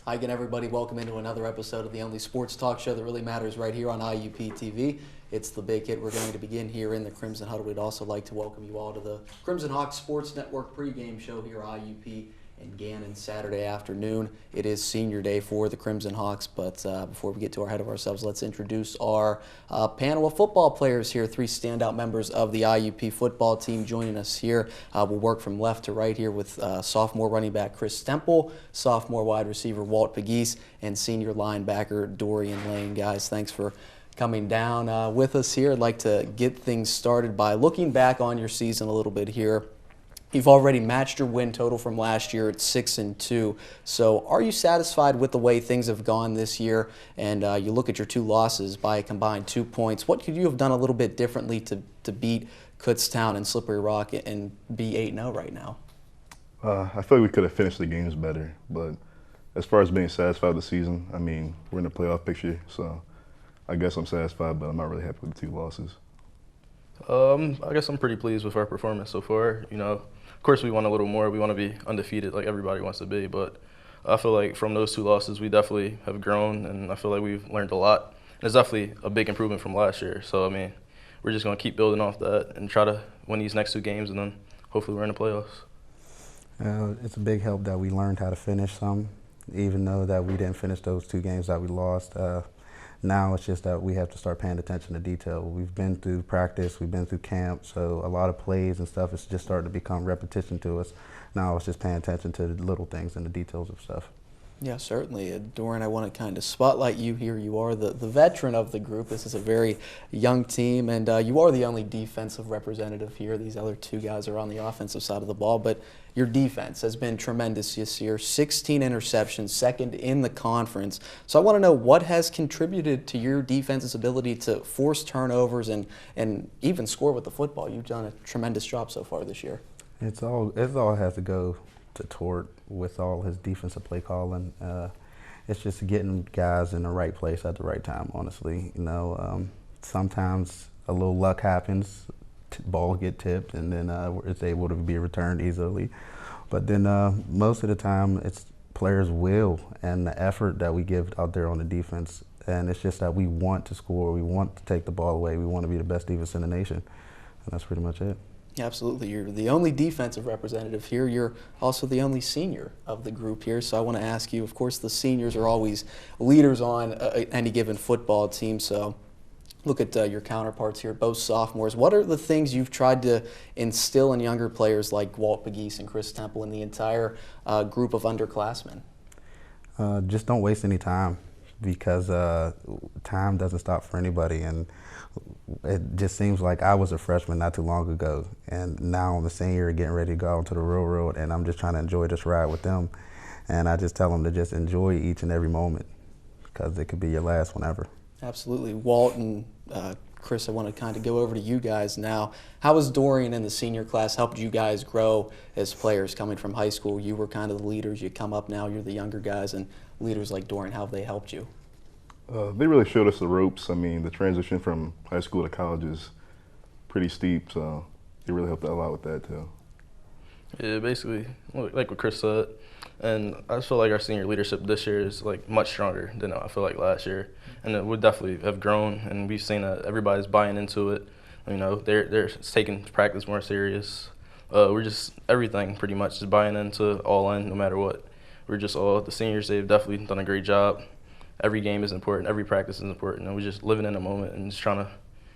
Hi again, everybody. Welcome into another episode of the only sports talk show that really matters right here on IUPTV. It's the big hit. We're going to begin here in the Crimson Huddle. We'd also like to welcome you all to the Crimson Hawks Sports Network pregame show here at IUP and Gannon Saturday afternoon. It is senior day for the Crimson Hawks, but before we get too ahead of ourselves, let's introduce our panel of football players here. Three standout members of the IUP football team joining us here. We'll work from left to right here with sophomore running back Chris Temple, sophomore wide receiver Walt Pegues, and senior linebacker Dorian Lane. Guys, thanks for coming down with us here. I'd like to get things started by looking back on your season a little bit here. You've already matched your win total from last year at 6-2. So are you satisfied with the way things have gone this year? And you look at your two losses by a combined 2 points. What could you have done a little bit differently to beat Kutztown and Slippery Rock and be 8-0 right now? I feel like we could have finished the games better. But as far as being satisfied with the season, I mean, we're in the playoff picture. So I guess I'm satisfied, but I'm not really happy with the two losses. I guess I'm pretty pleased with our performance so far. You know, of course we want a little more. We want to be undefeated like everybody wants to be, but I feel like from those two losses we definitely have grown, and I feel like we've learned a lot. And it's definitely a big improvement from last year. So, I mean, we're just going to keep building off that and try to win these next two games, and then hopefully we're in the playoffs. It's a big help that we learned how to finish some, even though that we didn't finish those two games that we lost. Now it's just that we have to start paying attention to detail. We've been through practice, we've been through camp, so a lot of plays and stuff is just starting to become repetition to us. Now it's just paying attention to the little things and the details of stuff. Yeah, certainly. Dorian, I want to kind of spotlight you here. You are the veteran of the group. This is a very young team, and you are the only defensive representative here. These other two guys are on the offensive side of the ball, but your defense has been tremendous this year. 16 interceptions, second in the conference. So I want to know what has contributed to your defense's ability to force turnovers and even score with the football. You've done a tremendous job so far this year. It all has to go to Tort with all his defensive play calling. It's just getting guys in the right place at the right time, honestly. You know, sometimes a little luck happens, ball get tipped, and then it's able to be returned easily. But then most of the time it's players' will and the effort that we give out there on the defense. And it's just that we want to score, we want to take the ball away, we want to be the best defense in the nation. And that's pretty much it. Absolutely. You're the only defensive representative here. You're also the only senior of the group here. So I want to ask you, of course, the seniors are always leaders on any given football team. So look at your counterparts here, both sophomores. What are the things you've tried to instill in younger players like Walt Pegues and Chris Temple and the entire group of underclassmen? Just don't waste any time, because time doesn't stop for anybody. And it just seems like I was a freshman not too long ago, and now I'm a senior getting ready to go out into the real world, and I'm just trying to enjoy this ride with them. And I just tell them to just enjoy each and every moment, because it could be your last whenever. Absolutely. Walt and Chris, I want to kind of go over to you guys now. How has Dorian and the senior class helped you guys grow as players coming from high school? You were kind of the leaders. You come up now, you're the younger guys, and leaders like Dorian, how have they helped you? They really showed us the ropes. I mean, the transition from high school to college is pretty steep, so they really helped out a lot with that too. Yeah, basically, like what Chris said, and I just feel like our senior leadership this year is like much stronger than I feel like last year, and we definitely have grown, and we've seen that everybody's buying into it. You know, they're taking practice more serious. We're just everything pretty much is buying into all in, no matter what. We're just all the seniors. They've definitely done a great job. Every game is important, every practice is important, and we're just living in the moment and just trying to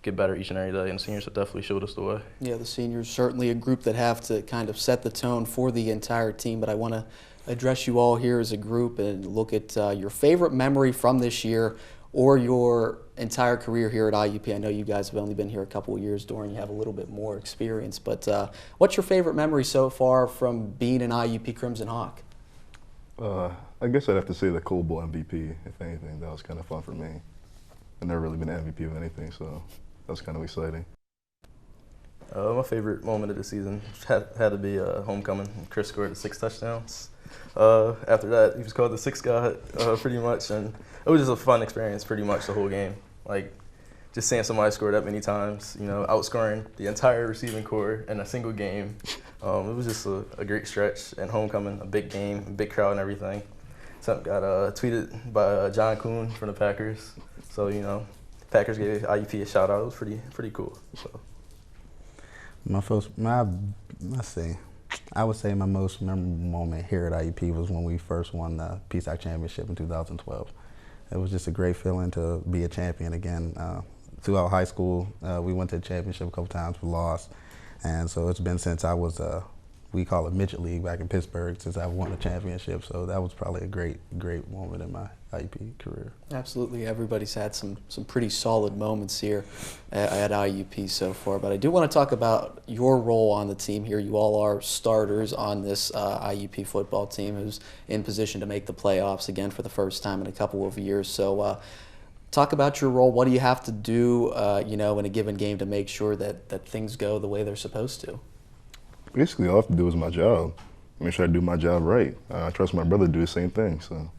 get better each and every day, and the seniors have definitely showed us the way. Yeah, the seniors certainly a group that have to kind of set the tone for the entire team, but I want to address you all here as a group and look at your favorite memory from this year or your entire career here at IUP. I know you guys have only been here a couple of years, Dorian, you have a little bit more experience, but what's your favorite memory so far from being an IUP Crimson Hawk? I guess I'd have to say the Cold Bowl MVP, if anything. That was kind of fun for me. I've never really been an MVP of anything, so that was kind of exciting. My favorite moment of the season had to be homecoming. Chris scored 6 touchdowns. After that, he was called the sixth God, pretty much, and it was just a fun experience pretty much the whole game. Like, just seeing somebody score that many times, you know, outscoring the entire receiving corps in a single game. It was just a great stretch, and homecoming, a big game, a big crowd and everything. something got tweeted by John Kuhn from the Packers. So, you know, Packers gave IUP a shout out. It was pretty cool. So. I would say my most memorable moment here at IUP was when we first won the PSAC championship in 2012. It was just a great feeling to be a champion again. Throughout high school, we went to the championship a couple times, we lost. And so it's been since I was, we call it midget league back in Pittsburgh, since I've won a championship. So that was probably a great moment in my IUP career. Absolutely. Everybody's had some pretty solid moments here at IUP so far. But I do want to talk about your role on the team here. You all are starters on this IUP football team who's in position to make the playoffs again for the first time in a couple of years. So talk about your role. What do you have to do, in a given game to make sure that things go the way they're supposed to? Basically, all I have to do is my job. Make sure I do my job right. I trust my brother to do the same thing. So.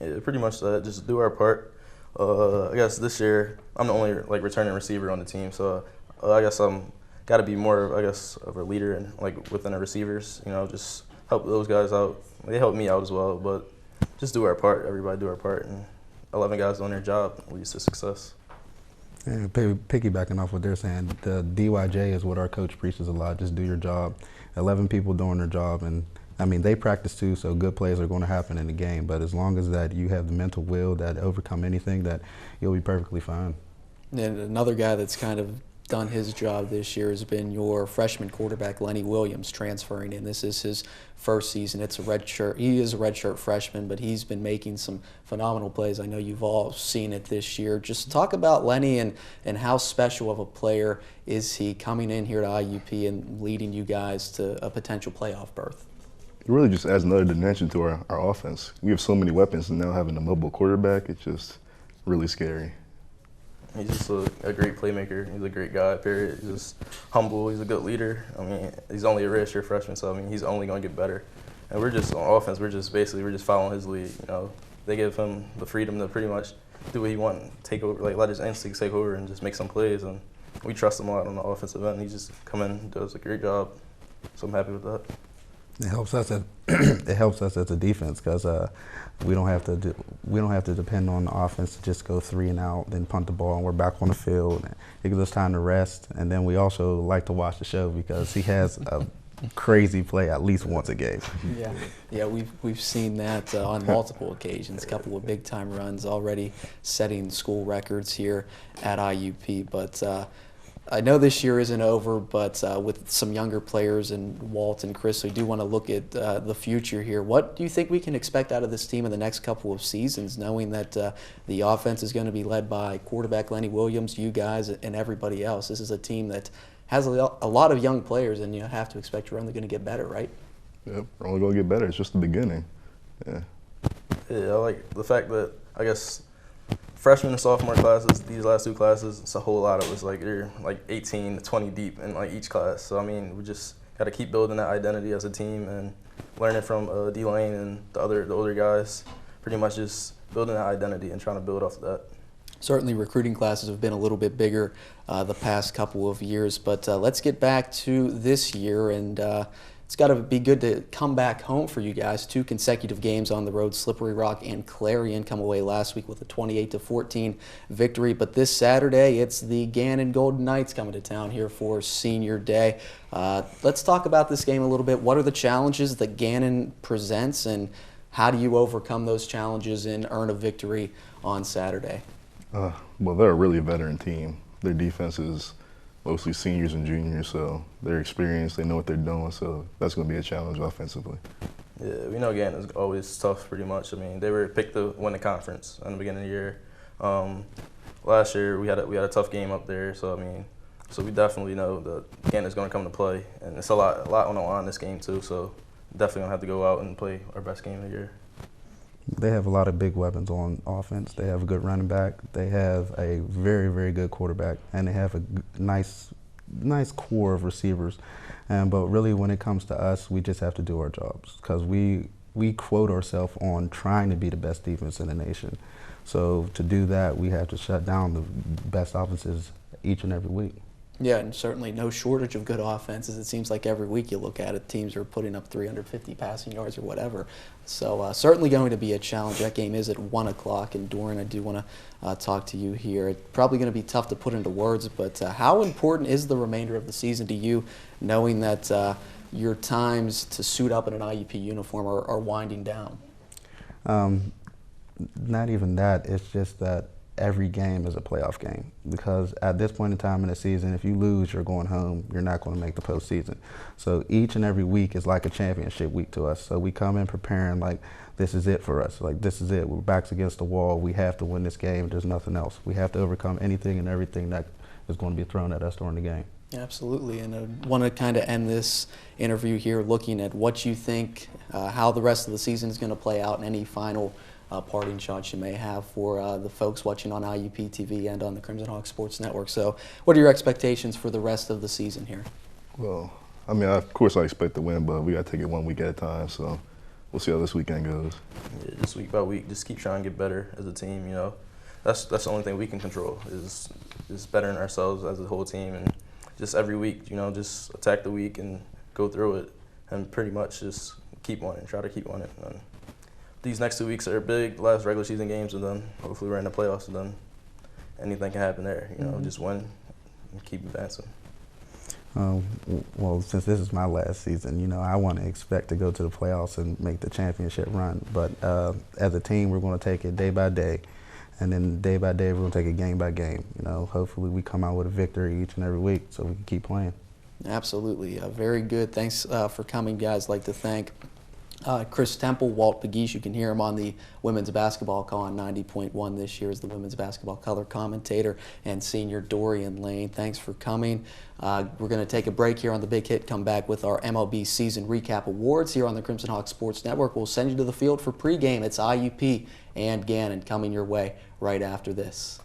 Yeah, pretty much that. Just do our part. I guess this year I'm the only returning receiver on the team, so I guess I'm got to be more of a leader and within the receivers. You know, just help those guys out. They help me out as well, but just do our part. Everybody do our part, and 11 guys doing their job leads to success. Yeah, piggybacking off what they're saying, the DYJ is what our coach preaches a lot. Just do your job. 11 people doing their job, and I mean, they practice too, so good plays are going to happen in the game. But as long as that you have the mental will that overcome anything, that you'll be perfectly fine. And another guy that's kind of done his job this year has been your freshman quarterback, Lenny Williams, transferring in. This is his first season. It's a redshirt. He is a redshirt freshman, but he's been making some phenomenal plays. I know you've all seen it this year. Just talk about Lenny and how special of a player is he coming in here to IUP and leading you guys to a potential playoff berth. It really just adds another dimension to our offense. We have so many weapons, and now having a mobile quarterback, it's just really scary. He's just a great playmaker. He's a great guy, period. He's just humble. He's a good leader. I mean, he's only a redshirt freshman, so, I mean, he's only going to get better. And we're just, on offense, we're just following his lead. You know, they give him the freedom to pretty much do what he wants, take over, let his instincts take over and just make some plays. And we trust him a lot on the offensive end. He just come in and does a great job. So I'm happy with that. It helps us as a defense because we don't have to depend on the offense to just go 3 and out, then punt the ball, and we're back on the field. It gives us time to rest, and then we also like to watch the show because he has a crazy play at least once a game. Yeah, we've seen that on multiple occasions. A couple of big time runs already, setting school records here at IUP, but. I know this year isn't over, but with some younger players and Walt and Chris, we do want to look at the future here. What do you think we can expect out of this team in the next couple of seasons, knowing that the offense is going to be led by quarterback Lenny Williams, you guys, and everybody else? This is a team that has a lot of young players, and you have to expect you're only going to get better, right? Yeah, we're only going to get better. It's just the beginning. Yeah, I like the fact that, I guess, freshman and sophomore classes, these last 2 classes, it's a whole lot of us. You're 18 to 20 deep in each class. So I mean, we just got to keep building that identity as a team and learning from D-Lane and the older guys. Pretty much just building that identity and trying to build off of that. Certainly, recruiting classes have been a little bit bigger the past couple of years, but let's get back to this year and. It's got to be good to come back home for you guys. 2 consecutive games on the road. Slippery Rock and Clarion come away last week with a 28-14 victory. But this Saturday, it's the Gannon Golden Knights coming to town here for Senior Day. Let's talk about this game a little bit. What are the challenges that Gannon presents, and how do you overcome those challenges and earn a victory on Saturday? Well, they're a really veteran team. Their defense is mostly seniors and juniors, so they're experienced, they know what they're doing, so that's going to be a challenge offensively. Yeah, we know Gannon is always tough pretty much. I mean, they were picked to win the conference in the beginning of the year. Last year we had a tough game up there, so I mean, so we definitely know that Gannon's going to come to play, and it's a lot on the line this game too, so definitely going to have to go out and play our best game of the year. They have a lot of big weapons on offense. They have a good running back. They have a very, very good quarterback, and they have a nice core of receivers. But really, when it comes to us, we just have to do our jobs because we quote ourselves on trying to be the best defense in the nation. So to do that, we have to shut down the best offenses each and every week. Yeah, and certainly no shortage of good offenses. It seems like every week you look at it, teams are putting up 350 passing yards or whatever. So certainly going to be a challenge. That game is at 1 o'clock. And Dorian, I do want to talk to you here. It's probably going to be tough to put into words, but how important is the remainder of the season to you, knowing that your times to suit up in an IUP uniform are winding down? Not even that. It's just that every game is a playoff game, because at this point in time in the season, if you lose, you're going home. You're not going to make the postseason. So each and every week is like a championship week to us. So we come in preparing like this is it for us. Like this is it. We're backs against the wall. We have to win this game. There's nothing else. We have to overcome anything and everything that is going to be thrown at us during the game. Absolutely, and I want to kind of end this interview here looking at what you think, how the rest of the season is going to play out, and any final parting shots you may have for the folks watching on IUP TV and on the Crimson Hawk Sports Network. So what are your expectations for the rest of the season here? Well, I mean, of course I expect to win, but we got to take it 1 week at a time. So we'll see how this weekend goes. Yeah, just week by week, just keep trying to get better as a team. You know, that's the only thing we can control is bettering ourselves as a whole team, and just every week, you know, just attack the week and go through it, and pretty much just keep winning, try to keep winning. And these next 2 weeks are big, last regular season games, and then hopefully we're in the playoffs, and then anything can happen there. You know, just win and keep advancing. Well, since this is my last season, you know, I want to expect to go to the playoffs and make the championship run. But as a team, we're going to take it day by day, and then day by day, we're going to take it game by game. You know, hopefully we come out with a victory each and every week so we can keep playing. Absolutely. Very good. Thanks for coming, guys. I'd like to thank Chris Temple, Walt, Pegues. You can hear him on the women's basketball call on 90.1 this year as the women's basketball color commentator, and senior Dorian Lane. Thanks for coming. We're going to take a break here on the Big Hit, come back with our MLB season recap awards here on the Crimson Hawk Sports Network. We'll send you to the field for pregame. It's IUP and Gannon coming your way right after this.